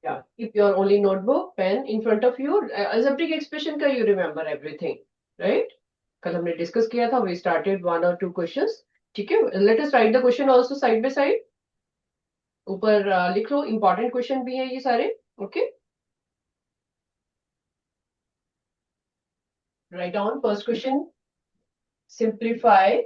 Yeah, keep your only notebook, pen in front of you. Algebraic expression का you remember everything, right? कल हमने discuss किया था. We started 1 or 2 questions. ठीक है. Let us write the question also side by side. ऊपर लिख लो. Important question भी है ये सारे. Okay. Write down first question. Simplify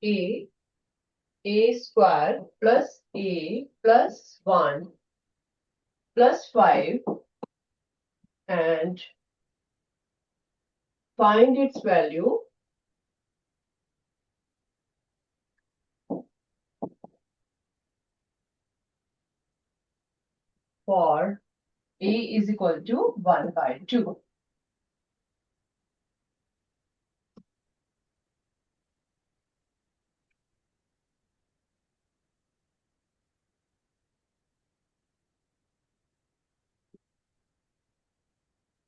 a square plus a plus 1 plus 5 and find its value for a is equal to 1 by 2.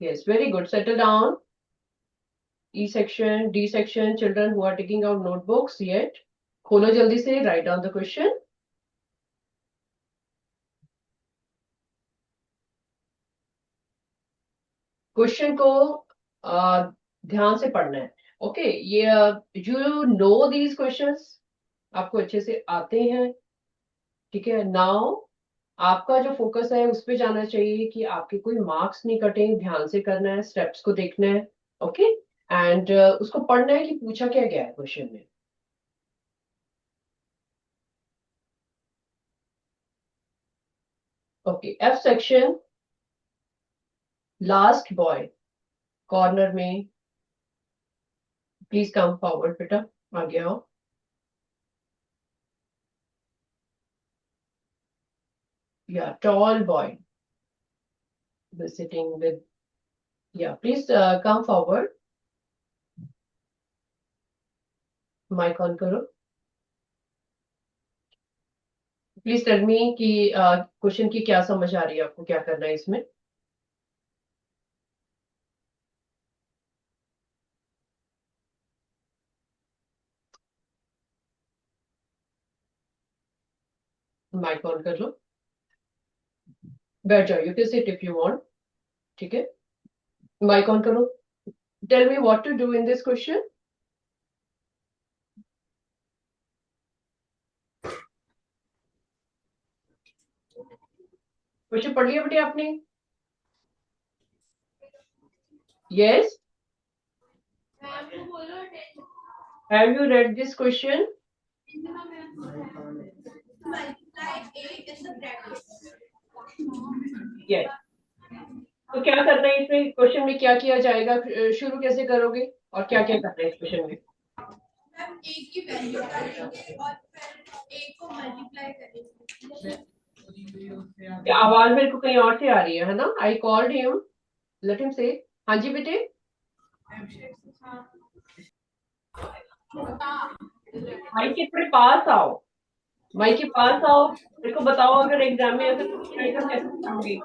Yes, very good. Settle down. E section, D section, children who are taking out notebooks yet. खोलो जल्दी से, write down the question. Question को ध्यान से पढ़ना है. Okay, ये you know these questions, आपको अच्छे से आते हैं. ठीक है. नाउ आपका जो फोकस है उस पे जाना चाहिए कि आपके कोई मार्क्स नहीं कटे. ध्यान से करना है, स्टेप्स को देखना है. ओके. एंड उसको पढ़ना है कि पूछा क्या गया है क्वेश्चन में. Okay. F section, last boy corner में. प्लीज कम फॉरवर्ड बेटा, आगे आओ. Yeah, tall boy sitting with. Yeah, please come forward. Mic on करो. Please tell me कि क्वेश्चन की क्या समझ आ रही है आपको, क्या करना है इसमें. माइक ऑन कर लो. बैठ जाओ. You can sit if you want. ठीक है. माइक ऑन करो. Tell me what to do in this question. Question पढ़ लिया बेटे आपने. Yes. Have you read this question. Yes. तो क्या करना है इसमें, क्वेश्चन में क्या किया जाएगा, शुरू कैसे करोगे और क्या क्या करना है इस क्वेश्चन में. एक की वैल्यू डालेंगे और फिर एक को मल्टीप्लाई करेंगे. आवाज मेरे को कहीं और से आ रही है ना. I called him, let him से. हाँ जी बेटे. माइक के थोड़े पास आओ. माइक के पास आओ. मेरे को बताओ अगर एग्जाम में ऐसे कुछ आएगा कैसे पढ़ोगे.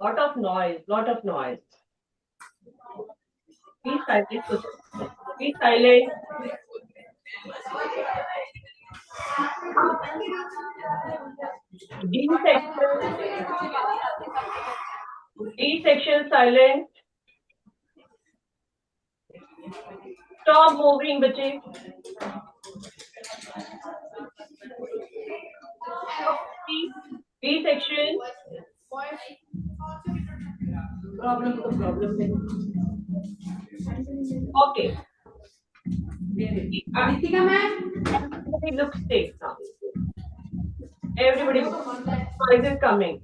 Lot of noise, lot of noise. Be silent. Be silent. D section. D section silent. Stop moving, बच्चे. B section. Problem. Okay. Abitika ma'am. Everybody look safe now. Everybody, noise is coming.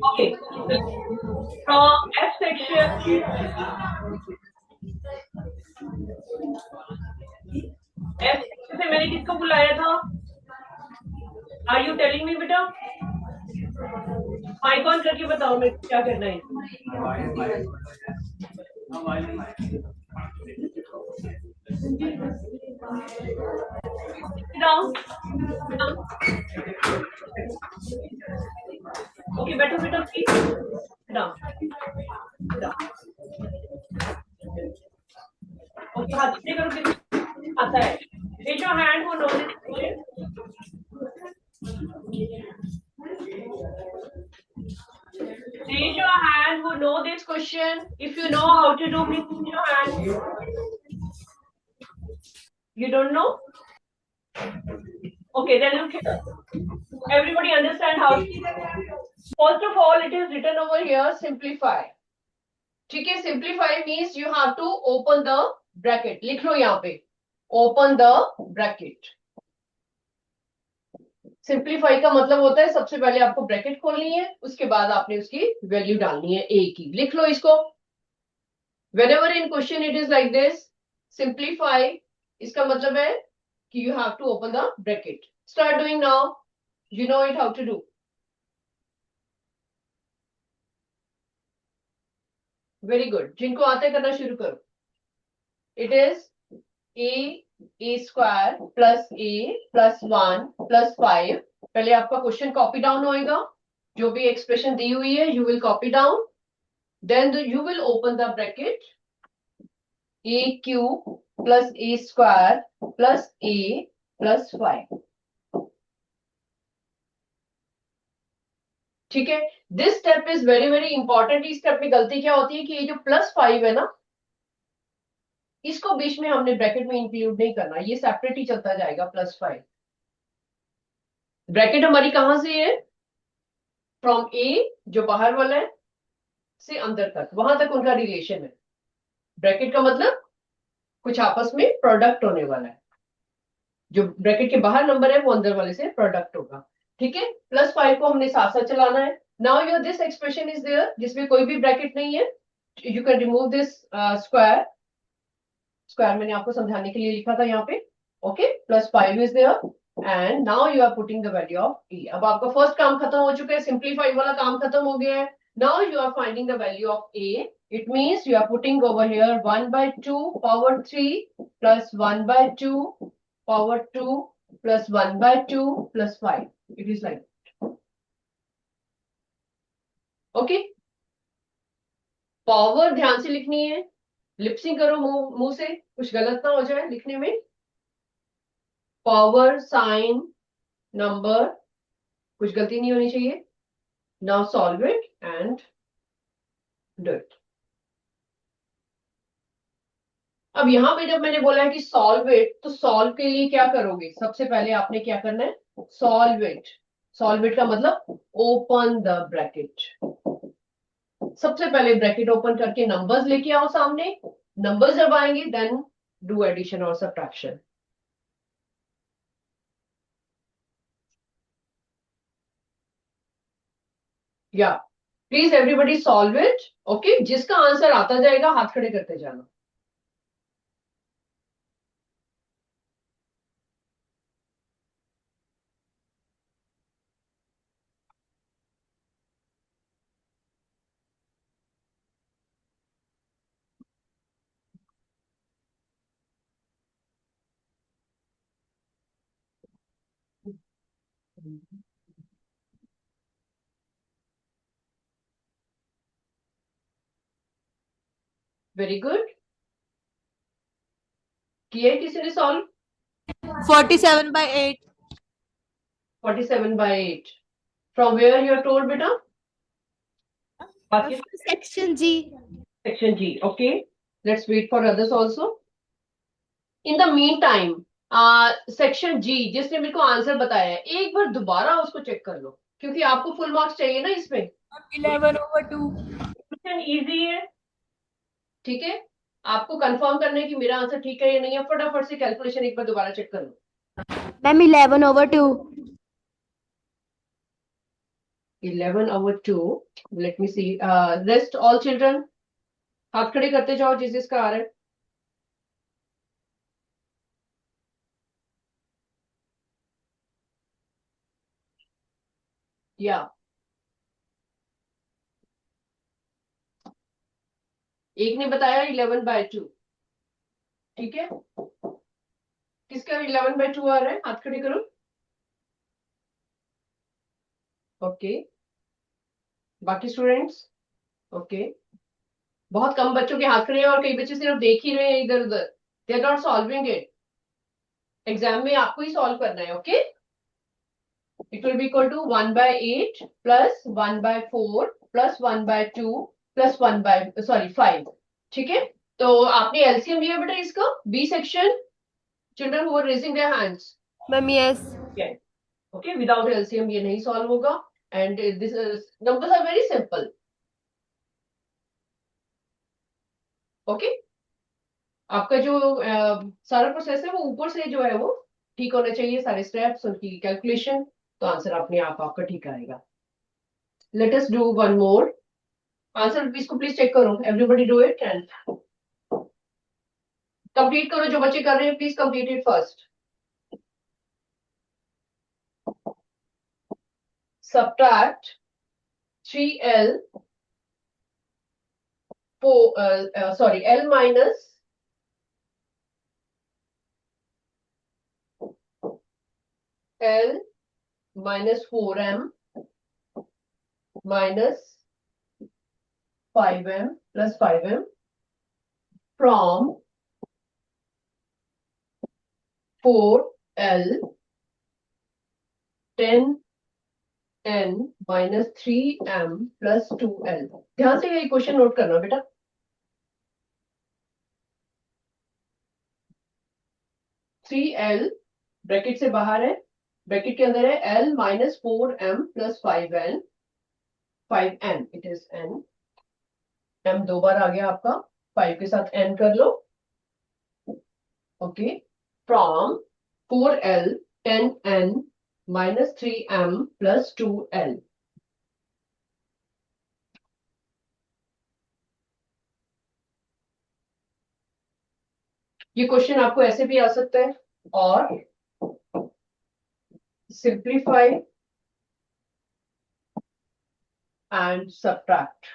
Okay. From F section. F section से मैंने किसको बुलाया था? Are you telling me बेटा? Mic on करके बताओ मेरे को क्या करना है। Down. Okay, बैठो बेटा प्लीज। Down. Down. Okay, हाथ सीधे करो किसी आता है। Raise your hand who knows this question. Raise your hand who know this question. If you know how to do, please raise your hand. You don't know? Okay, then you can. Everybody understand how? First of all, it is written over here. Simplify. ठीक है, simplify means you have to open the bracket. लिख लो यहाँ पे, open the bracket. Simplify का मतलब होता है सबसे पहले आपको ब्रैकेट खोलनी है, उसके बाद आपने उसकी वैल्यू डालनी है ए की। लिख लो इसको। whenever in question it is like this, simplify, इसका मतलब है कि you have to open the bracket. Start doing now. You know it how to do. Very good. जिनको आता है करना शुरू करो। It is a square plus a plus 1 plus 5। पहले आपका क्वेश्चन कॉपी डाउन होएगा, जो भी एक्सप्रेशन दी हुई है you will copy down, then you will open the bracket a cube plus a square plus a plus 5। ठीक है, this step is very very important. इस स्टेप में गलती क्या होती है कि ये जो प्लस 5 है ना, इसको बीच में हमने ब्रैकेट में इंक्लूड नहीं करना, ये सेपरेट ही चलता जाएगा। +5 ब्रैकेट हमारी कहां से है, फ्रॉम ए जो बाहर वाला है से अंदर तक, वहां तक उनका रिलेशन है। ब्रैकेट का मतलब कुछ आपस में प्रोडक्ट होने वाला है, जो ब्रैकेट के बाहर नंबर है वो अंदर वाले से प्रोडक्ट होगा। ठीक है, +5 को हमने साथ साथ चलाना है। Now your this expression is there जिसमें कोई भी ब्रैकेट नहीं है, you can remove this square. Square मैंने आपको समझाने के लिए लिखा था यहाँ पे। Okay, +5 is there and now you are putting the value of a. अब आपका फर्स्ट काम खत्म हो चुका है, सिंप्लीफाई वाला काम खत्म हो गया है। Now you are finding the value of a. It means you are putting over here 1/2 power 3 plus 1/2 power 2 plus 1/2 plus 5। It is like okay. Power ध्यान से लिखनी है, लिपसिंग करो मुंह से, कुछ गलत ना हो जाए लिखने में। पावर साइन नंबर, कुछ गलती नहीं होनी चाहिए। Now solve it and do it. अब यहां पे जब मैंने बोला है कि सॉल्व इट, तो सॉल्व के लिए क्या करोगे, सबसे पहले आपने क्या करना है, सॉल्व इट। सॉल्व इट का मतलब ओपन द ब्रैकेट। सबसे पहले ब्रैकेट ओपन करके नंबर्स लेके आओ सामने। नंबर्स जब आएंगे देन डू एडिशन और सब्ट्रैक्शन। या please everybody solve it. Okay, जिसका आंसर आता जाएगा हाथ खड़े करते जाना। Very good. किया है किसी ने solve? 47/8. 47/8 from where you are told बेटा? Section G. Section G. Okay. Let's wait for others also. In the meantime, section G जिसने मेरे को आंसर बताया है, एक बार दोबारा उसको चेक कर लो, क्योंकि आपको फुल मार्क्स चाहिए ना इसमें। 11/2. क्वेश्चन इजी है। ठीक है, आपको कंफर्म करना है कि मेरा आंसर ठीक है या नहीं है। फटाफट से कैलकुलेशन एक बार दोबारा चेक कर लो। Ma'am, 11/2. 11/2। लेट मी सी रेस्ट ऑल चिल्ड्रन, हाथ खड़े करते जाओ जिस जिसका आ रहा है। या एक ने बताया 11/2। ठीक है, किसका 11/2 आ रहा है, हाथ खड़े करो। ओके, बाकी स्टूडेंट्स। ओके, बहुत कम बच्चों के हाथ खड़े हैं और कई बच्चे सिर्फ देख ही रहे हैं इधर उधर। They are not solving it. Exam में आपको ही सॉल्व करना है। Okay, it will be equal to 1/8 plus 1/4 plus 1/2 plus 5। ठीक है, तो आपने एलसीएम लिया बेटा इसका, B section, children who are raising their hands. मम्मी यस। ओके, विदाउट एलसीएम ये नहीं सॉल्व होगा। And this numbers are very simple. Okay, आपका जो सारा प्रोसेस है वो ऊपर से जो है वो ठीक होना चाहिए, सारे स्टेप्स उनकी कैलकुलेशन, तो आंसर अपने आप आपका ठीक आएगा। Late us do one more answer, इसको प्लीज चेक करो, everybody do it and complete करो। जो बच्चे कर रहे हैं please complete it first. Subtract 3l, sorry l minus l minus 4m minus 5m plus 5m from 4l 10n minus 3m plus 2l। ध्यान से ये क्वेश्चन नोट करना बेटा। 3l ब्रैकेट से बाहर है, ब्रैकेट के अंदर है l minus 4m plus 5n, 5n it is n, m दो बार आ गया आपका, 5 के साथ n कर लो। Okay, from 4l 10n minus 3m plus 2l। ये क्वेश्चन आपको ऐसे भी आ सकता है, और सिंप्लीफाई एंड सब्ट्रैक्ट।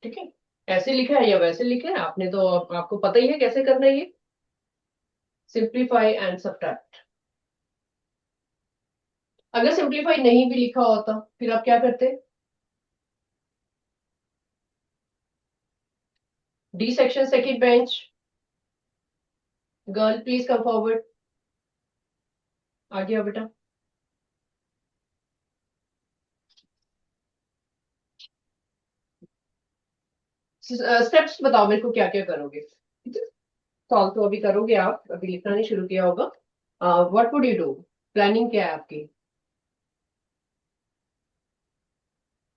ठीक है, ऐसे लिखा है या वैसे लिखा है आपने तो आपको पता ही है कैसे करना है ये, सिंप्लीफाई एंड सब्ट्रैक्ट। अगर सिंप्लीफाई नहीं भी लिखा होता फिर आप क्या करते? D section second bench, girl please come forward. आ गया बेटा। स्टेप्स बताओ मेरे को, क्या क्या करोगे? सॉल्व तो अभी करोगे आप, अभी लिखना नहीं शुरू किया होगा। What would you do, planning क्या है आपकी?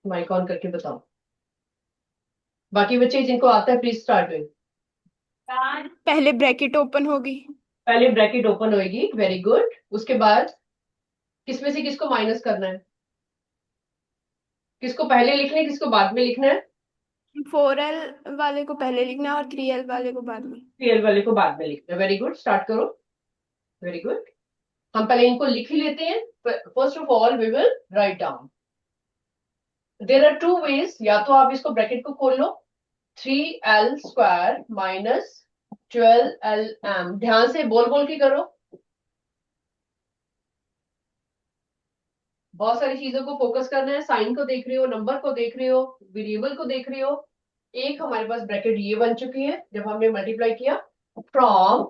माइक ऑन करके बताओ। बाकी बच्चे जिनको आता है प्लीज स्टार्ट डूइंग। पहले ब्रैकेट ओपन होगी। पहले ब्रैकेट ओपन होएगी, वेरी गुड। उसके बाद किसमें से किसको माइनस करना है? किसको पहले लिखना है, किसको बाद में लिखना है? 4l वाले को पहले लिखना है और 3l वाले को बाद में। 3l वाले को बाद में लिखना है, वेरी गुड, स्टार्ट करो। वेरी गुड, हम पहले इनको लिख ही लेते हैं। First of all we will write down. There are two ways, या तो आप इसको ब्रैकेट को खोल लो, 3l² माइनस 12lm, ध्यान से बोल बोल के करो, बहुत सारी चीजों को फोकस करना है। साइन को देख रही हो, नंबर को देख रही हो, वेरिएबल को देख रही हो। एक हमारे पास ब्रैकेट ये बन चुकी है जब हमने मल्टीप्लाई किया, from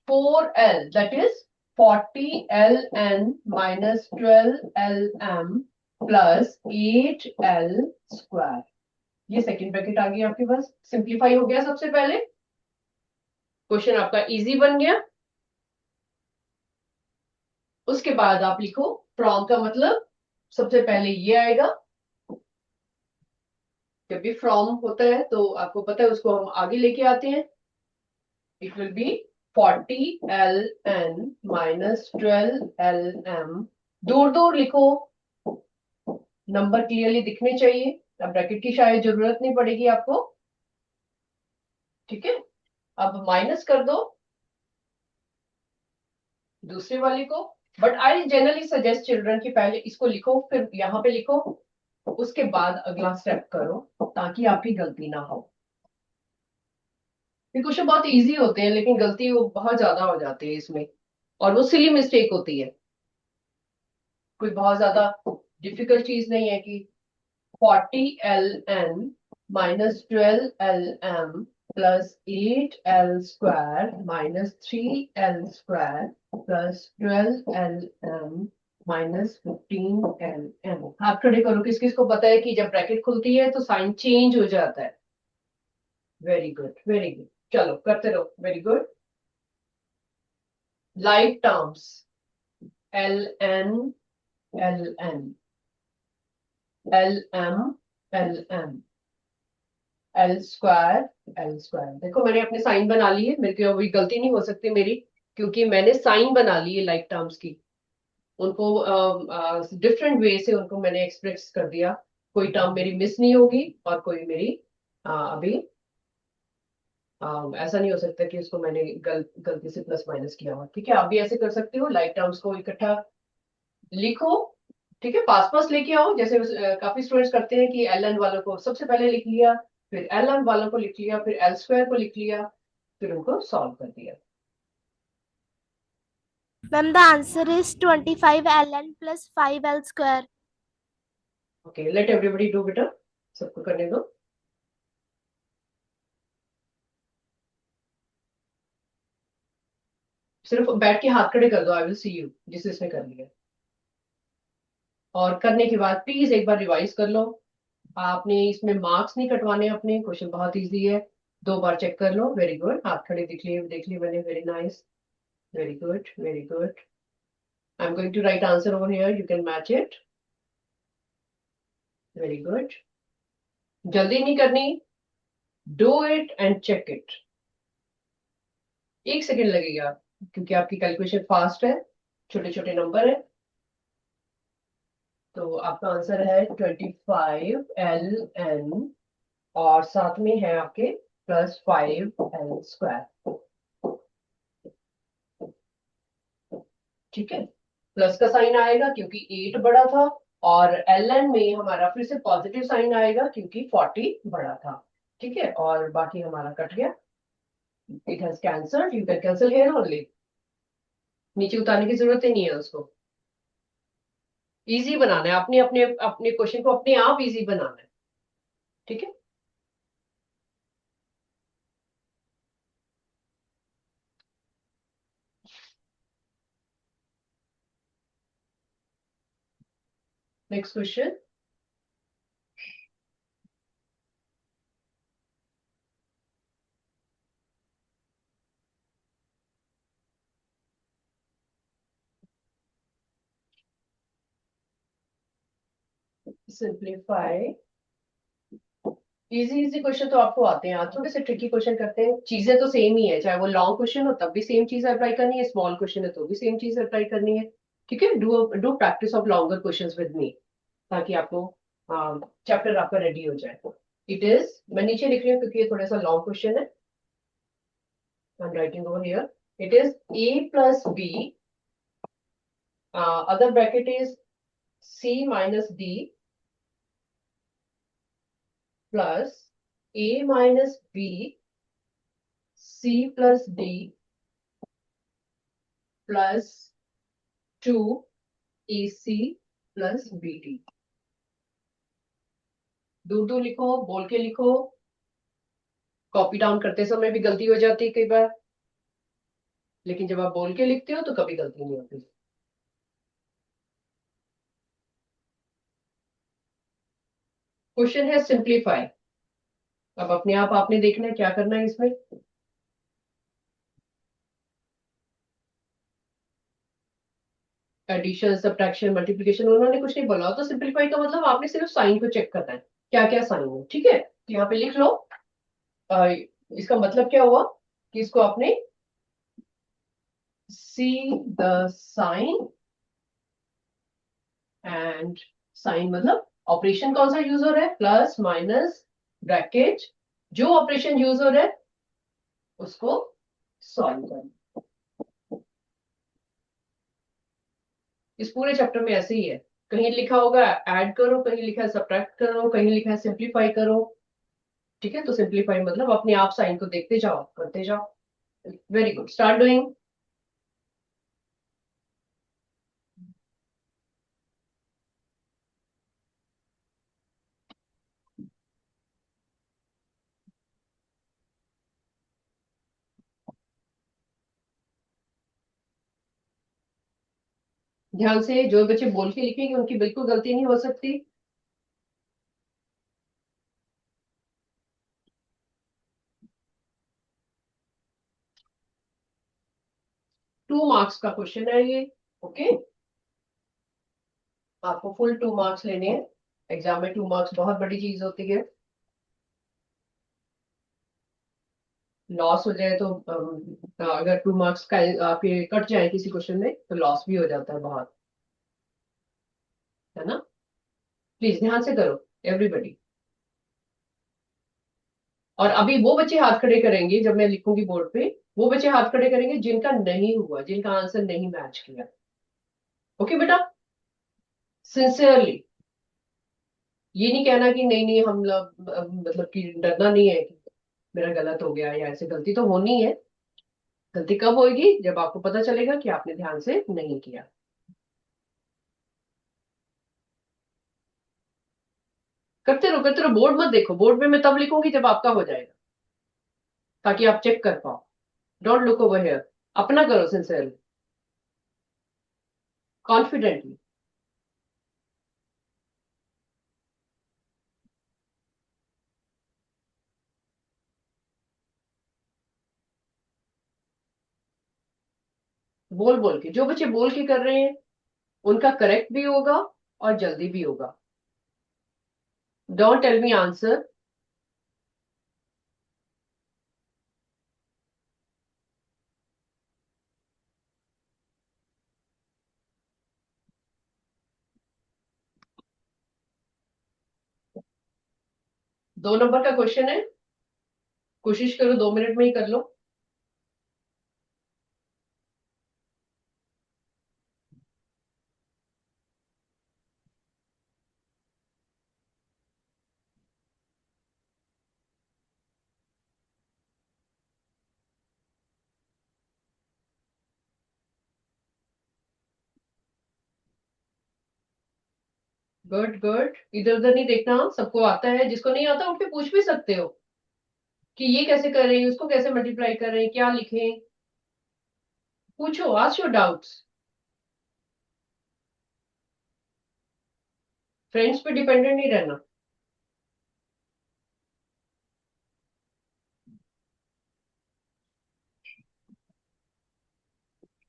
4l that is 40ln minus 12lm plus 8l²। ये सेकेंड ब्रैकेट आ गई आपके पास, सिंप्लीफाई हो गया। सबसे पहले क्वेश्चन आपका इजी बन गया। उसके बाद आप लिखो, फ्रॉम का मतलब सबसे पहले ये आएगा। जब भी फ्रॉम होता है तो आपको पता है उसको हम आगे लेके आते हैं। It will B 40ln minus 12lm, दूर दूर लिखो, नंबर क्लियरली दिखने चाहिए। अब ब्रैकेट की शायद जरूरत नहीं पड़ेगी आपको। ठीक है, अब माइनस कर दो दूसरे वाले को, but I generally suggest children कि पहले इसको लिखो, फिर यहाँ पे लिखो, उसके बाद अगला स्टेप करो, ताकि आपकी गलती ना हो। ये क्वेश्चन बहुत इजी होते हैं, लेकिन गलती वो बहुत ज्यादा हो जाती है इसमें, और वो सिली मिस्टेक होती है। कोई बहुत ज्यादा डिफिकल्ट चीज नहीं है कि 40 ln minus 12 lm plus 8 l² minus 3 l² plus 12 lm minus 15 lm। हाथ खड़े करो, किस किस को पता है कि जब ब्रैकेट खुलती है तो साइन चेंज हो जाता है। Very good, very good. चलो करते रहो, very good. Like terms, ln ln lm lm l²। देखो मैंने अपने साइन बना ली है, मेरे को अभी गलती नहीं हो सकती मेरी, क्योंकि मैंने साइन बना ली है लाइक टर्म्स की। उनको डिफरेंट वे से उनको मैंने एक्सप्रेस कर दिया। कोई टर्म मेरी मिस नहीं होगी, और कोई मेरी अभी ऐसा नहीं हो सकता कि उसको मैंने गलती से प्लस माइनस किया हो। ठीक है, आप भी ऐसे कर सकते हो, लाइक टर्म्स को इकट्ठा लिखो। ठीक है, पास पास लेके आओ, जैसे काफी स्टूडेंट्स करते हैं कि एल एन वालों को सबसे पहले लिख लिया, फिर एल एन वालों को लिख लिया, फिर l² को लिख लिया, फिर उनको सॉल्व कर दिया। Ma'am, the answer is 25 ln plus 5 l square. Okay, let everybody do बेटा, सबको करने दो। सिर्फ बैठ के हाथ खड़े कर दो, आई विल सी यू जिस इसने कर लिया। और करने के बाद प्लीज एक बार रिवाइज कर लो। आपने इसमें मार्क्स नहीं कटवाने अपने, क्वेश्चन बहुत इजी है। 2 बार चेक कर लो। वेरी गुड, हाथ खड़े देख लिए मैंने, very nice, very good, very good. I am going to write answer over here, you can match it. Very good. जल्दी नहीं करनी, do it and check it. 1 second लगेगा, क्योंकि आपकी कैलकुलेशन फास्ट है, छोटे छोटे नंबर है। तो आपका आंसर है 25 ln, और साथ में है आपके प्लस 5 l²। ठीक है, प्लस का साइन आएगा क्योंकि 8 बड़ा था, और ln में हमारा फिर से पॉजिटिव साइन आएगा क्योंकि 40 बड़ा था। ठीक है, और बाकी हमारा कट गया, it has cancelled, you can cancel here only. नीचे उतारने की जरूरत ही नहीं है उसको। इजी बनाना है, अपने अपने अपने क्वेश्चन को अपने आप इजी बनाना है। ठीक है, next question. Simplify. Easy easy question तो आपको आते हैं, आज थोड़े से ट्रिकी क्वेश्चन करते हैं। चीजें तो सेम ही है, चाहे वो लॉन्ग क्वेश्चन हो तब भी सेम चीज अप्लाई करनी है, स्मॉल क्वेश्चन है तो भी सेम चीज अप्लाई करनी है। ठीक है, do do practice of longer questions with me, ताकि आपको चैप्टर आपका रेडी हो जाए। इट इज, मैं नीचे लिख रही हूँ क्योंकि ये थोड़ा सा लॉन्ग क्वेश्चन है। I am writing over here, it is a+b, other bracket is c-d plus a-b c+d plus 2ac plus bd। दूर दूर लिखो, बोल के लिखो, कॉपी डाउन करते समय भी गलती हो जाती है कई बार, लेकिन जब आप बोल के लिखते हो तो कभी गलती नहीं होती। क्वेश्चन है सिंप्लीफाई। अब अपने आप आपने देखना है क्या करना है इसमें। एडिशन, सब्ट्रैक्शन, मल्टीप्लिकेशन उन्होंने कुछ नहीं बोला, तो सिंप्लीफाई का मतलब आपने सिर्फ साइन को चेक करना है, क्या क्या साइन है। ठीक है, तो यहाँ पे लिख लो। अ, इसका मतलब क्या हुआ कि इसको आपने see the sign, and sign मतलब ऑपरेशन कौन सा यूज हो रहा है, प्लस माइनस ब्रैकेट, जो ऑपरेशन यूज हो रहा है उसको सॉल्व करना। इस पूरे चैप्टर में ऐसे ही है, कहीं लिखा होगा ऐड करो, कहीं लिखा है सब्ट्रैक्ट करो, कहीं लिखा है सिंप्लीफाई करो। ठीक है, तो सिंप्लीफाई मतलब अपने आप साइन को देखते जाओ, करते जाओ। Very good, start doing. ध्यान से, जो बच्चे बोल के लिखेंगे उनकी बिल्कुल गलती नहीं हो सकती। 2 मार्क्स का क्वेश्चन है ये। ओके, आपको फुल 2 मार्क्स लेने हैं। एग्जाम में 2 मार्क्स बहुत बड़ी चीज होती है। लॉस हो जाए तो अगर 2 मार्क्स का आपके कट जाए किसी क्वेश्चन में तो लॉस भी हो जाता है बहुत, है ना। प्लीज ध्यान से करो एवरीबडी। और अभी वो बच्चे हाथ खड़े करेंगे जब मैं लिखूंगी बोर्ड पे, वो बच्चे हाथ खड़े करेंगे जिनका नहीं हुआ, जिनका आंसर नहीं मैच किया। ओके बेटा, सिंसियरली। ये नहीं कहना कि नहीं नहीं हम लोग मतलब कि डरना नहीं है कि मेरा गलत हो गया, या ऐसे गलती तो होनी है। गलती कब होगी, जब आपको पता चलेगा कि आपने ध्यान से नहीं किया। करते रहो, बोर्ड मत देखो, बोर्ड में मैं तब लिखूंगी जब आपका हो जाएगा, ताकि आप चेक कर पाओ। डोंट लुक ओवर हियर, अपना करो सिंसियरली, कॉन्फिडेंटली। बोल बोल के, जो बच्चे बोल के कर रहे हैं उनका करेक्ट भी होगा और जल्दी भी होगा। Don't tell me answer. 2 number का क्वेश्चन है, कोशिश करो 2 मिनट में ही कर लो। गुड गुड, इधर उधर नहीं देखना, सबको आता है। जिसको नहीं आता उठ के पूछ भी सकते हो कि ये कैसे कर रहे हैं, उसको कैसे मल्टीप्लाई कर रहे हैं, क्या लिखें। पूछो, आस्क योर डाउट्स। फ्रेंड्स पे डिपेंडेंट नहीं रहना।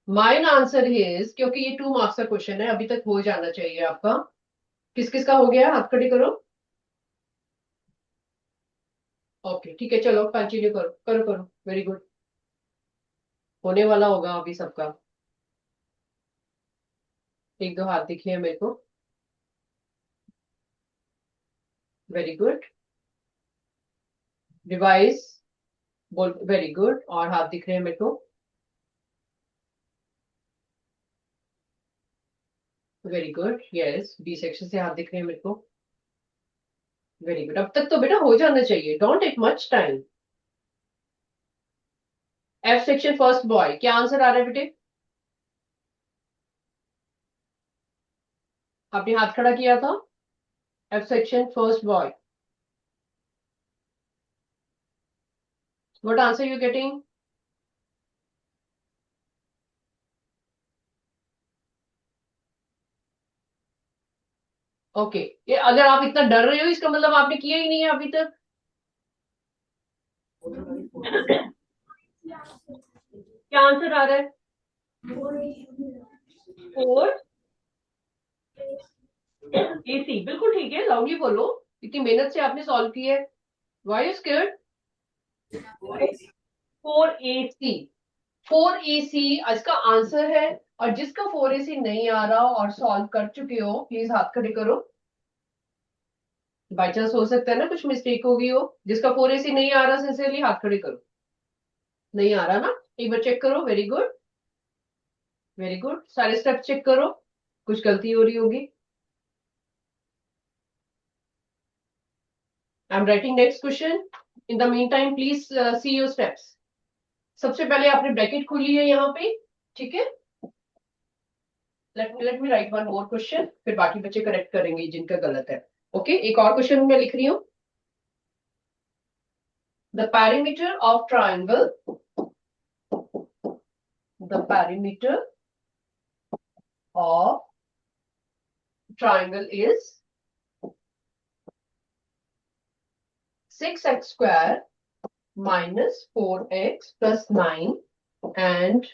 माइन आंसर इज, क्योंकि ये 2 मार्क्स का क्वेश्चन है, अभी तक हो जाना चाहिए आपका। किस किस का हो गया, हाथ खड़े करो। ओके ठीक है, चलो कंटिन्यू करो करो करो, वेरी गुड। होने वाला होगा अभी सबका। एक दो हाथ दिखे हैं मेरे को। Very good. रिवाइज, बोल, वेरी गुड। और हाथ दिख रहे हैं मेरे को। Very good, yes, B section से हाथ दिख रहे हैं मेरे को। वेरी गुड, अब तक तो बेटा हो जाना चाहिए, don't take much time. F section first boy, क्या आंसर आ रहा है बेटे? आपने हाथ खड़ा किया था। एफ सेक्शन फर्स्ट बॉय, what answer you getting? Okay, ये अगर आप इतना डर रहे हो इसका मतलब आपने किया ही नहीं है अभी तक। क्या आंसर आ रहा है? 4 AC, बिल्कुल ठीक है, लाउडली बोलो। इतनी मेहनत से आपने सॉल्व की है। Why you scared? 4AC, 4AC इसका आंसर है। और जिसका 4AC नहीं आ रहा और सॉल्व कर चुके हो, प्लीज हाथ खड़े करो। बाई चांस हो सकता है ना कुछ मिस्टेक होगी हो। जिसका 4AC नहीं आ रहा, सिंसियरली हाथ खड़े करो। नहीं आ रहा ना, एक बार चेक करो। वेरी गुड, वेरी गुड, सारे स्टेप चेक करो। कुछ गलती हो रही होगी। I am writing next question. In the mean time please see your steps. सबसे पहले आपने ब्रैकेट खोली है यहाँ पे, ठीक है। Let me right one more question, फिर बाकी बच्चे करेक्ट करेंगे जिनका गलत है। ओके, एक और क्वेश्चन मैं लिख रही हूँ। The perimeter of triangle, the perimeter of triangle is 6x square minus 4x plus 9, and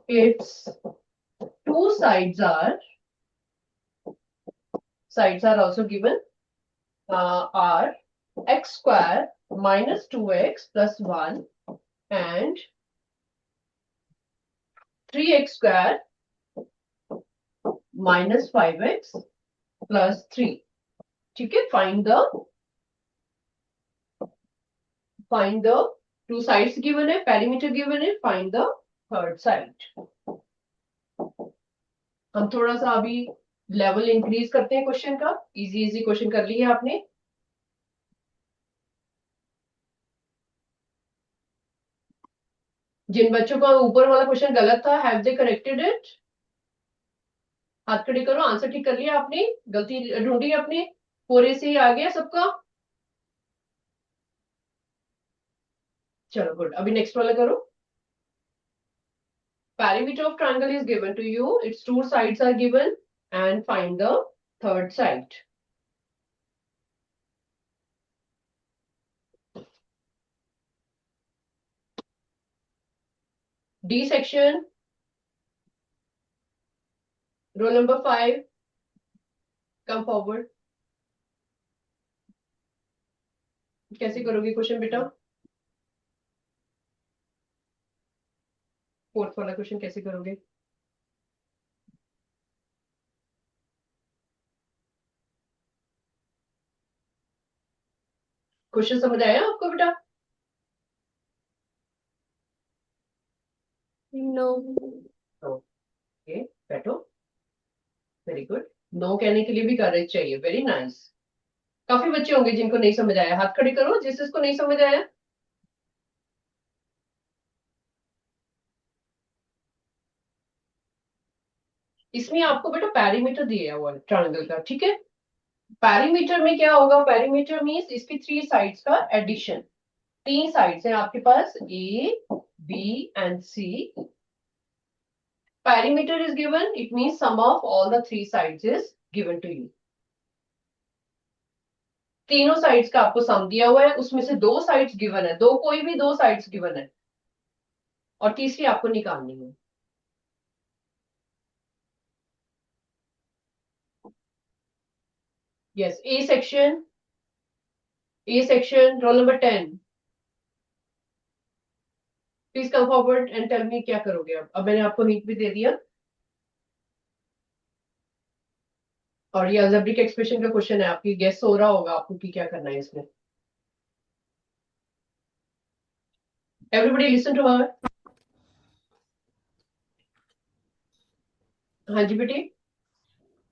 its two sides are also given, are x square minus 2x plus 1 and 3x square minus 5x plus 3. ठीक है, find the two sides given है, perimeter given है, find the third side. हम थोड़ा सा अभी level increase करते हैं क्वेश्चन का। इजी इजी क्वेश्चन कर लिए आपने। जिन बच्चों का ऊपर वाला क्वेश्चन गलत था, हैव दे करेक्टेड इट? हाथ खड़े करो, आंसर ठीक कर लिया आपने, गलती ढूंढी अपनी, पूरे से ही आ गया सबका। चलो गुड, अभी नेक्स्ट वाला करो। Perimeter of triangle is given to you, its two sides are given, and find the third side. D section, roll number 5, come forward. कैसे करोगे क्वेश्चन बेटा? फोर्थ वाला क्वेश्चन कैसे करोगे? क्वेश्चन समझ आया आपको बेटा? नो। ओके, बैठो। Very good. नो कहने के लिए भी करेज चाहिए, वेरी नाइस। काफी बच्चे होंगे जिनको नहीं समझ आया, हाथ खड़े करो जिस जिसको नहीं समझ आया। इसमें आपको बेटा पैरीमीटर दिया हुआ है ट्रायंगल का, ठीक है। पैरीमीटर में क्या होगा? पैरीमीटर मींस इसकी थ्री साइड्स का एडिशन। तीन साइड्स हैं आपके पास, A B and C. Perimeter is given, it means sum of all the three sides is given to you. तीनों साइड्स का आपको सम दिया हुआ है, उसमें से दो साइड्स गिवन है, दो कोई भी दो साइड्स गिवन है, और तीसरी आपको निकालनी है। Yes, A section, roll number 10, please come forward and tell me क्या करोगे। अब मैंने आपको हिंट भी दे दिया, और ये अलजेब्रिक एक्सप्रेशन का क्वेश्चन है, आपकी गेस हो रहा होगा आपको कि क्या करना है इसमें। Everybody listen to her. हाँ जी बेटी।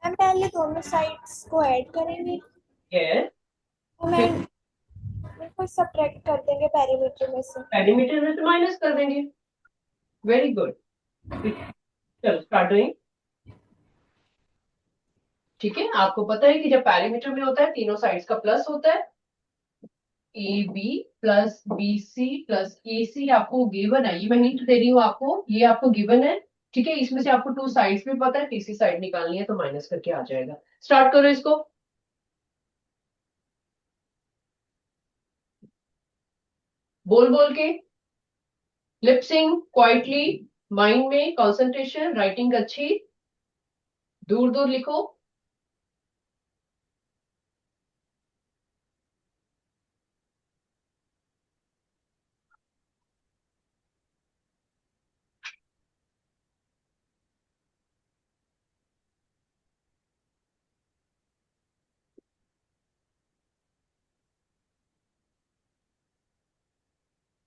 मैम पहले दोनों साइड्स को ऐड करेंगे, यस, तो मैम फिर सब्ट्रैक्ट कर देंगे पेरीमीटर में से। पेरीमीटर में से माइनस कर देंगे। वेरी गुड, चलो स्टार्ट डूइंग। ठीक है, आपको पता है कि जब पेरीमीटर में होता है तीनों साइड्स का प्लस होता है। A B plus B C plus A C आपको गिवन है, ये मैं हिंट दे रही हूँ आपको, ये आपको गिवन है। ठीक है, इसमें से आपको टू साइड्स भी पता है, तीसरी साइड निकालनी है तो माइनस करके आ जाएगा। स्टार्ट करो इसको, बोल बोल के, लिपसिंग क्वाइटली, माइंड में कंसंट्रेशन, राइटिंग अच्छी, दूर दूर लिखो।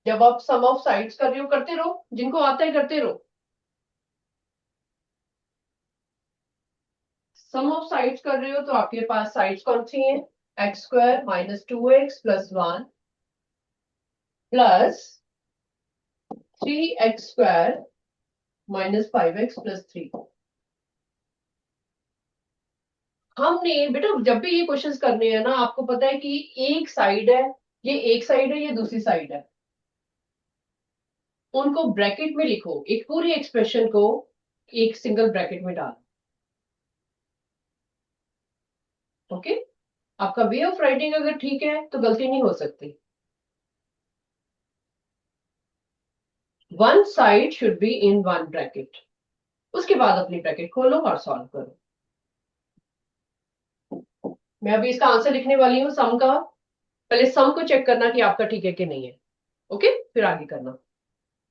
जब आप सम ऑफ साइड्स कर रहे हो करते रहो, जिनको आता है करते रहो। सम ऑफ साइड्स कर रहे हो तो आपके पास साइड्स कौन सी हैं? X square minus 2x plus 1 plus 3x square minus 5x plus 3। हमने बेटा जब भी ये क्वेश्चंस करने हैं ना, आपको पता है कि एक साइड है, ये एक साइड है, ये दूसरी साइड है, उनको ब्रैकेट में लिखो, एक पूरी एक्सप्रेशन को एक सिंगल ब्रैकेट में डाल। ओके, आपका वे ऑफ राइटिंग अगर ठीक है तो गलती नहीं हो सकती। One side should be in one bracket, उसके बाद अपनी ब्रैकेट खोलो और सॉल्व करो। मैं अभी इसका आंसर लिखने वाली हूँ सम का, पहले सम को चेक करना कि आपका ठीक है कि नहीं है। ओके, फिर आगे करना,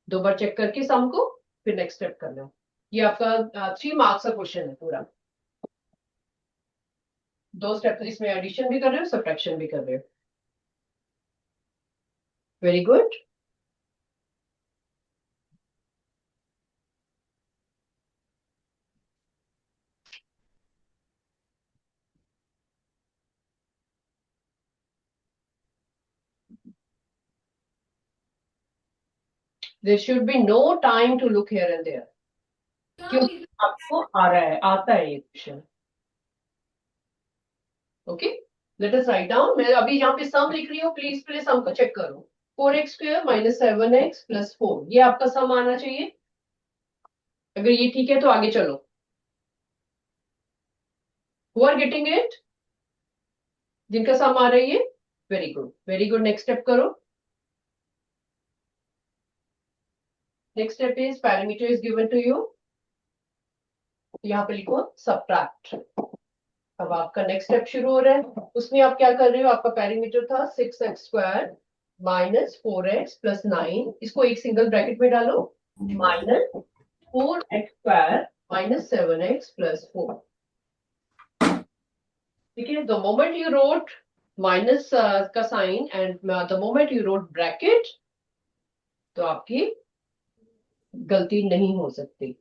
दो बार चेक करके सम को, फिर नेक्स्ट स्टेप करना। ये आपका 3 मार्क्स का क्वेश्चन है पूरा। दो स्टेप इसमें एडिशन भी कर रहे हो, सब्ट्रैक्शन भी कर रहे हो। Very good. There should be no time to look here and there, क्योंकि आपको आ रहा है, आता है ये question. Okay, let us write down. मैं अभी यहाँ पे सम लिख रही हूँ, प्लीज प्लीज सम को चेक करो। 4x square minus 7x plus 4, ये आपका सम आना चाहिए। अगर ये ठीक है तो आगे चलो। Who are getting it? जिनका सम आ रही है, very good very good. Next step करो। Next step is parameter is given to you, यहाँ पे लिखो सबट्रैक्ट। अब आपका नेक्स्ट स्टेप शुरू हो रहा है। उसमें आप क्या कर रहे हो, आपका पैरामीटर था 6x square minus 4x plus 9, इसको एक सिंगल ब्रैकेट में डालो, minus 4x square minus 7x plus 4। ठीक है, the moment you wrote minus का sign and the moment you wrote bracket, तो आपकी गलती नहीं हो सकती।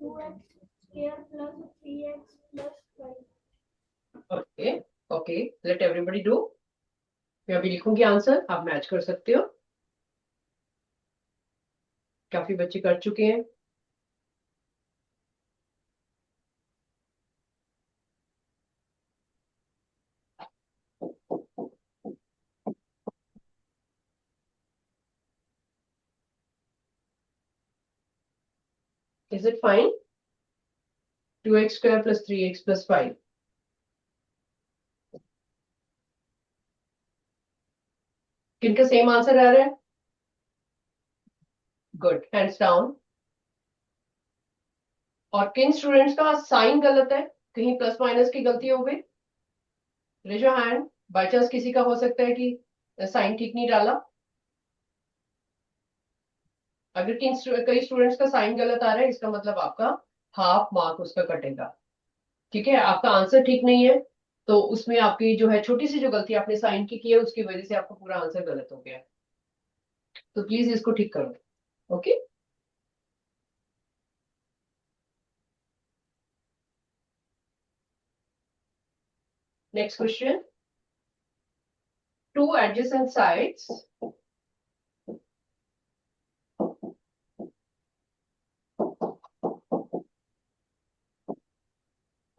2x square plus 3x plus 5. Okay okay, let everybody do. मैं अभी लिखूंगी आंसर, आप मैच कर सकते हो। काफी बच्चे कर चुके हैं। Is it fine? 2x square plus 3x plus 5. किनका सेम आंसर आ रहा है? Good, hands down. और किन स्टूडेंट्स का साइन गलत है, कहीं प्लस माइनस की गलती हो गई? Raise your hand. By chance किसी का हो सकता है कि साइन ठीक नहीं डाला। अगर कई स्टूडेंट्स का साइन गलत आ रहा है, इसका मतलब आपका हाफ मार्क उसका कटेगा। ठीक है, आपका आंसर ठीक नहीं है तो उसमें आपकी जो है छोटी सी जो गलती आपने साइन की है, उसकी वजह से आपका पूरा आंसर गलत हो गया। तो प्लीज इसको ठीक करो। Okay, next question. Two adjacent sides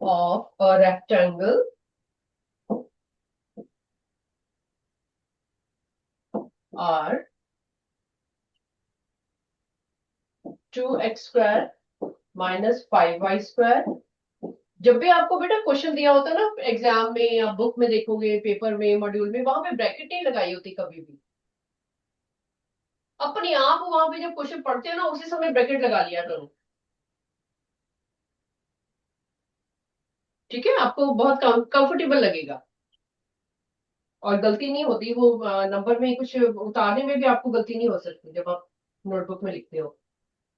of a rectangle are 2x square minus 5y square। जब भी आपको बेटा क्वेश्चन दिया होता है ना एग्जाम में या बुक में देखोगे, पेपर में, मॉड्यूल में, वहां पे ब्रैकेट नहीं लगाई होती कभी भी। अपने आप वहां पे जब क्वेश्चन पढ़ते हो ना, उसी समय ब्रैकेट लगा लिया करो। ठीक है, आपको बहुत कंफर्टेबल लगेगा और गलती नहीं होती। वो नंबर में कुछ उतारने में भी आपको गलती नहीं हो सकती जब आप नोटबुक में लिखते हो।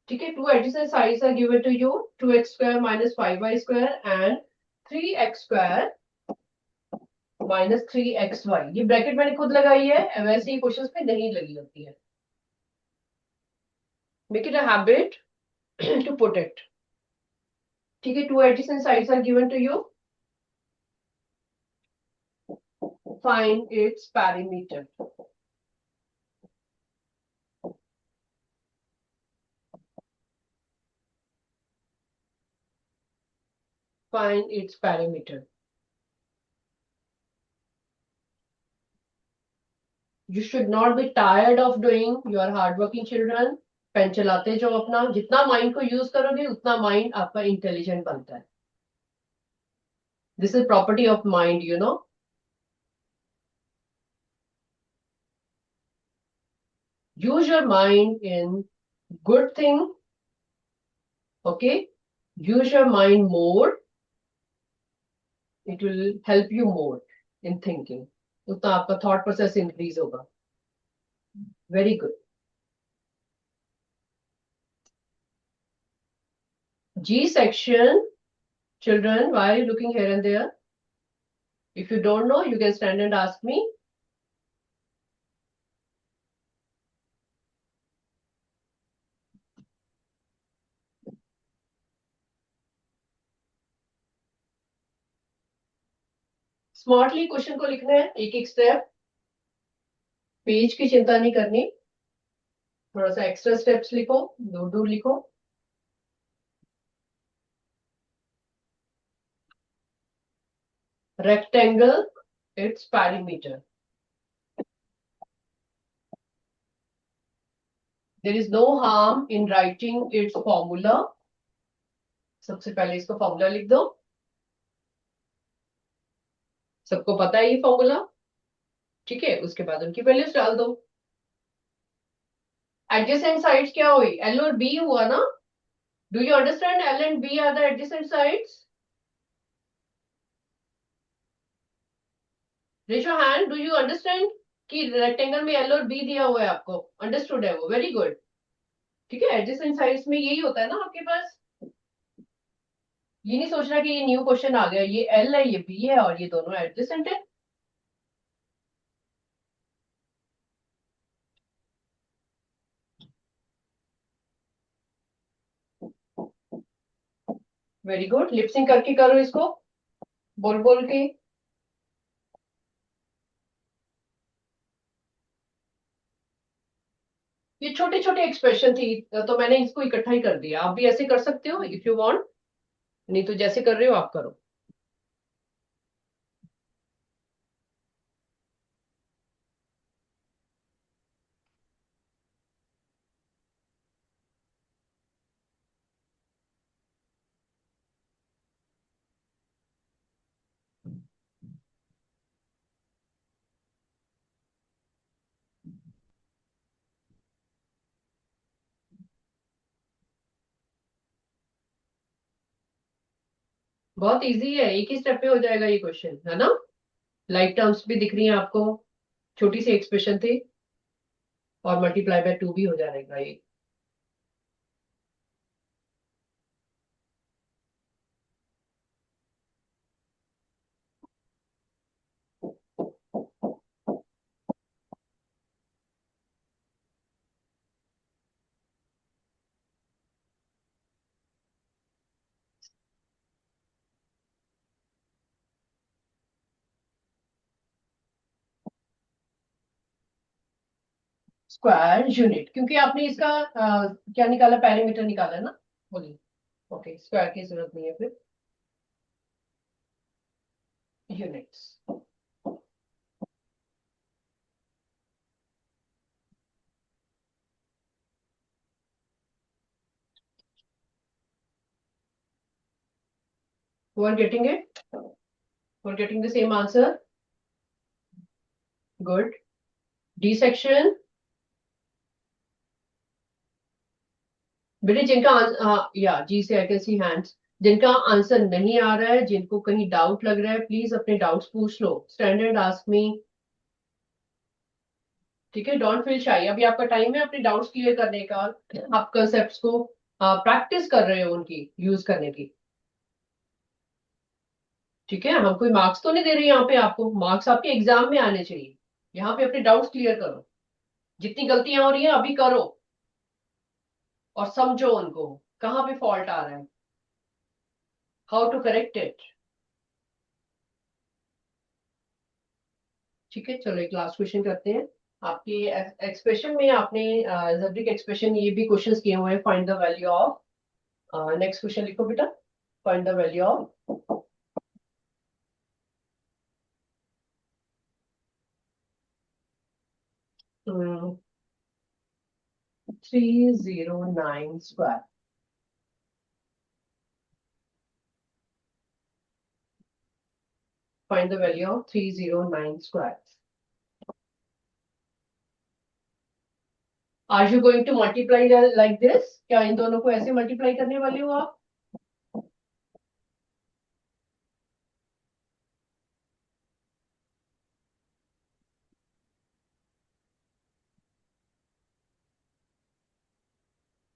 ठीक है, two additional sides are given to you, 2x square minus 5y square and 3x square minus 3xy। ये ब्रैकेट मैंने खुद लगाई है, वैसे ही क्वेश्चंस में नहीं लगी होती है। Make it a habit to put it. ठीक है, 2 adjacent sides are given to you. Find its perimeter. Find its perimeter. You should not be tired of doing. You are hardworking children. Pen चलाते जाओ अपना, जितना mind को use करोगे उतना mind आपका इंटेलिजेंट बनता है. This is property of mind, you know. Use your mind in good thing. Okay, use your mind more. It will help you more in thinking. उतना आपका thought process increase होगा. Very good. G section, children, why are you looking here and there? If you don't know, you can stand and ask me. Smartly question को लिखना है, एक एक step. Page की चिंता नहीं करनी, थोड़ा सा एक्स्ट्रा स्टेप्स लिखो, दूर दूर लिखो. Rectangle, its perimeter. There is no harm in writing its formula. सबसे पहले इसको फॉर्मूला लिख दो. सबको पता है ये फॉर्मूला, ठीक है. उसके बाद उनकी वैल्यूज डाल दो. एडजेसेंट साइड्स क्या हुई? एल और बी हुआ ना. Do you understand? L and B are the adjacent sides. Raise your hand. Do you understand कि रेक्टेंगल में एल और बी दिया हुआ है आपको? अंडरस्टूड है वो. Very good. ठीक है, एडजेसेंट साइड्स में यही होता है ना आपके पास. ये नहीं सोचना कि ये न्यू क्वेश्चन आ गया. ये एल है, ये बी है, और ये दोनों एडजेसेंट है. Very good. लिपसिंग करके करो इसको, बोल बोल के. ये छोटे छोटे एक्सप्रेशन थी तो मैंने इसको इकट्ठा ही कर दिया. आप भी ऐसे कर सकते हो इफ यू वांट, नहीं तो जैसे कर रहे हो आप करो. बहुत इजी है, एक ही स्टेप पे हो जाएगा ये क्वेश्चन, है ना. लाइक टर्म्स भी दिख रही हैं आपको, छोटी सी एक्सप्रेशन थी, और मल्टीप्लाई बाय 2 भी हो जाएगा ये. स्क्वायर यूनिट, क्योंकि आपने इसका क्या निकाला? पैरामीटर निकाला है ना. बोलिए. ओके, स्क्वायर की जरूरत नहीं है फिर. Units. Who are getting it? Who are getting the same answer? Good. D section. बेटे जिनका या जी से आई कैन सी हैंड्स. जिनका आंसर नहीं आ रहा है, जिनको कहीं डाउट लग रहा है, प्लीज अपने डाउट्स पूछ लो. Standard ask me. ठीक है, डोंट फील शाई. अभी आपका टाइम है अपने डाउट्स क्लियर करने का. आप कंसेप्ट्स को प्रैक्टिस कर रहे हो उनकी यूज करने की. ठीक है, हम कोई मार्क्स तो नहीं दे रहे यहाँ पे आपको. मार्क्स आपके एग्जाम में आने चाहिए. यहाँ पे अपने डाउट्स क्लियर करो. जितनी गलतियां हो रही हैं अभी करो और समझो उनको. कहाँ पे फॉल्ट आ रहा है, हाउ टू करेक्ट इट। ठीक है, चलो एक लास्ट क्वेश्चन करते हैं। आपके एक्सप्रेशन में आपने अल्जेब्रिक एक्सप्रेशन ये भी क्वेश्चंस किए हुए हैं। Find the value of, next question लिखो बेटा, find the value of 309 square. Find the value of 309 square. Are you going to multiply like this? क्या इन दोनों को ऐसे मल्टीप्लाई करने वाले हो आप?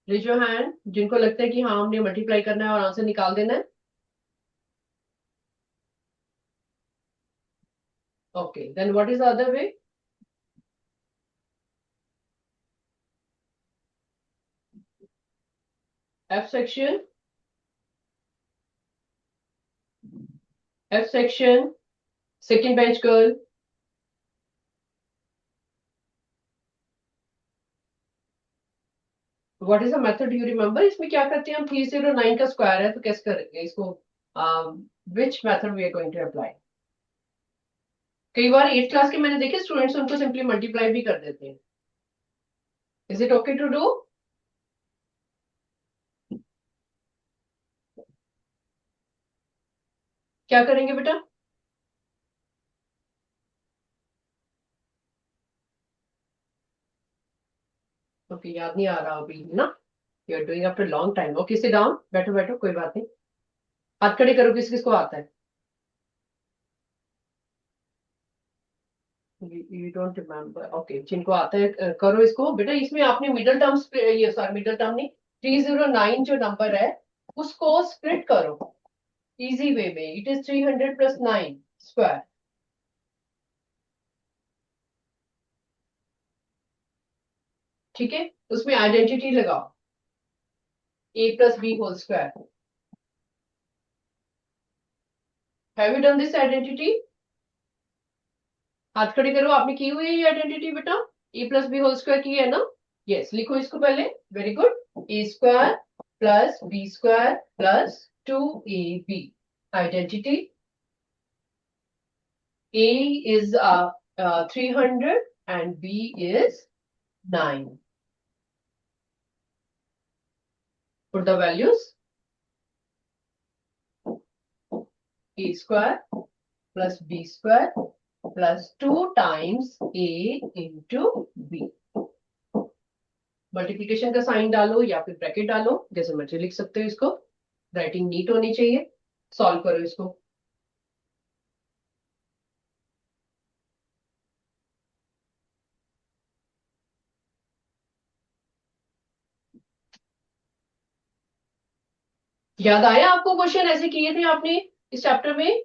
रेज योर हैंड जिनको लगता है कि हाँ हमने मल्टीप्लाई करना है और आंसर निकाल देना है। Okay, then what is the other way? F section, F section, second bench girl. What is the method you remember? इसमें क्या करते हैं हम? 309 का स्क्वायर है तो कैसे करेंगे इसको? Which method we are going to apply? कई बार 8th क्लास के मैंने देखे स्टूडेंट्स उनको सिंपली मल्टीप्लाई भी कर देते हैं। Is it okay to do? क्या करेंगे बेटा? ओके, याद नहीं आ रहा अभी ना। You are doing after long time. Okay, sit down, बैठो बैठो, कोई बात नहीं। हाथ खड़े करो, किस किसको आता है? You don't remember. ओके, जिनको आता है करो इसको। बेटा इसमें आपने मिडल टर्म्स, ये सॉरी मिडल टर्म नहीं, 309 जो नंबर है उसको स्प्लिट करो इजी वे में। It is 300 plus 9 square. ठीक है, उसमें आइडेंटिटी लगाओ, a plus B whole square. Have you done this identity? हाथ खड़े करो, आपने की हुई है ये आइडेंटिटी बेटा? A plus B whole square की है ना? यस, लिखो इसको पहले। Very good. A square plus B square plus 2ab identity. A is 300 and B is 9. Put the values. A square plus B square plus 2 times A into B. Multiplication का sign डालो या फिर bracket डालो, जैसे मर्जी लिख सकते हो इसको। राइटिंग नीट होनी चाहिए। सॉल्व करो इसको। याद आया आपको? क्वेश्चन ऐसे किए थे आपने इस चैप्टर में?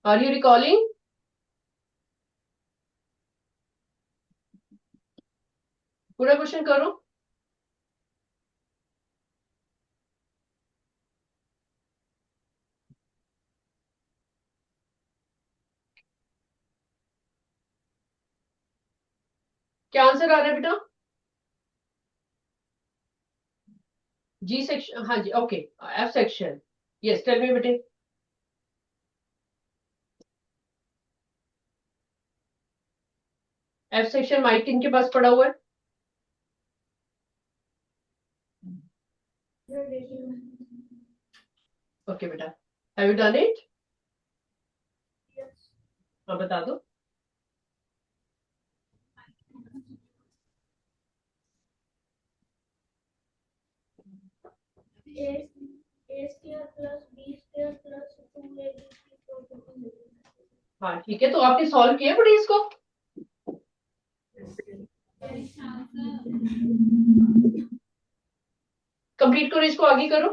Are you recalling? पूरा क्वेश्चन करो। क्या आंसर आ रहा है बेटा? जी सेक्शन, हाँ जी, okay. F section, yes tell me बेटे। एफ सेक्शन माइक किनके पास पड़ा हुआ है? ओके बेटा, हैव यू डन इट? हाँ बता दो। A square plus B square plus 2ab equal to 2. हाँ ठीक है, तो आपने सॉल्व किया बेटा इसको? कंप्लीट करो इसको, आगे करो।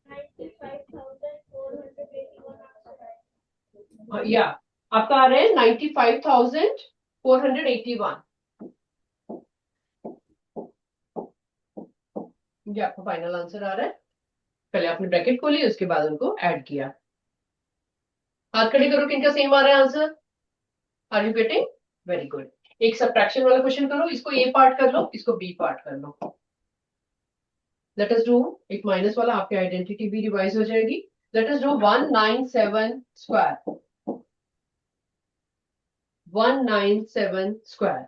95,481 या आपका आ रहा है 95,481। ये आपको फाइनल आंसर आ रहा है। पहले आपने ब्रैकेट खोली, उसके बाद उनको ऐड किया। हाथ खड़े करो किनका सेम आ रहा है answer. Are you getting? Very good. एक सबट्रैक्शन वाला क्वेश्चन करो, इसको ए पार्ट कर लो, इसको बी पार्ट कर लो। लेट अस डू एक माइनस वाला, आपकी आइडेंटिटी भी रिवाइज हो जाएगी। Let us do 197 square. 197 square.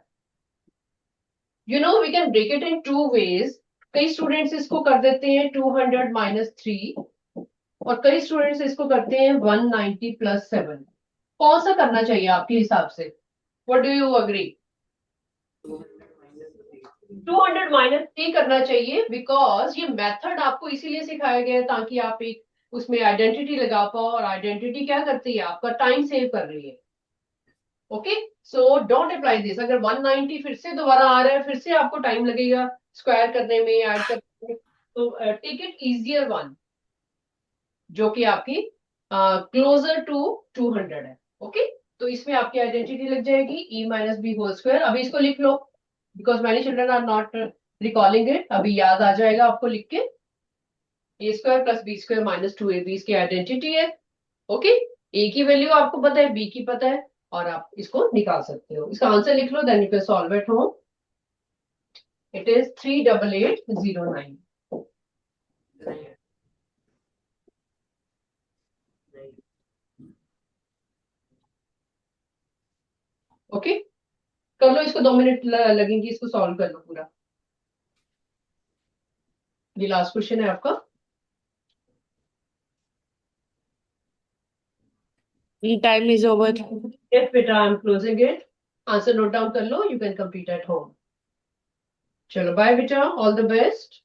You know we can break it in two ways. कई स्टूडेंट्स इसको कर देते हैं 200 माइनस 3, और कई स्टूडेंट्स इसको करते हैं 190 प्लस 7। कौन सा करना चाहिए आपके हिसाब से? What do you agree? 200 minus 3 करना चाहिए, बिकॉज ये मेथड आपको इसीलिए सिखाया गया है ताकि आप एक उसमें आइडेंटिटी लगा पाओ, और आइडेंटिटी क्या करती है? आपका टाइम सेव कर रही है। Okay, so don't apply this. अगर 190 फिर से दोबारा आ रहा है, फिर से आपको टाइम लगेगा स्क्वायर करने में, ऐड करने में, तो टेक इट इजियर वन, जो कि आपकी क्लोजर टू 200 है। ओके, तो इसमें आपकी आइडेंटिटी लग जाएगी e minus B whole square. अभी इसको लिख लो, because many children are not recalling it. अभी याद आ जाएगा आपको लिख के। A square plus B square minus 2ab इसकी आइडेंटिटी है। ओके, ए की वैल्यू आपको पता है, बी की पता है, और आप इसको निकाल सकते हो। इसका आंसर लिख लो, then you can solve at home. It is 38809। Okay, कर लो इसको, 2 मिनट लगेंगे इसको सॉल्व कर लो पूरा। ये लास्ट क्वेश्चन है आपका। Time is over. Yes, बेटा, I am closing it. Answer note down कर लो, you can complete at home. चलो बाय बेटा, ऑल द बेस्ट।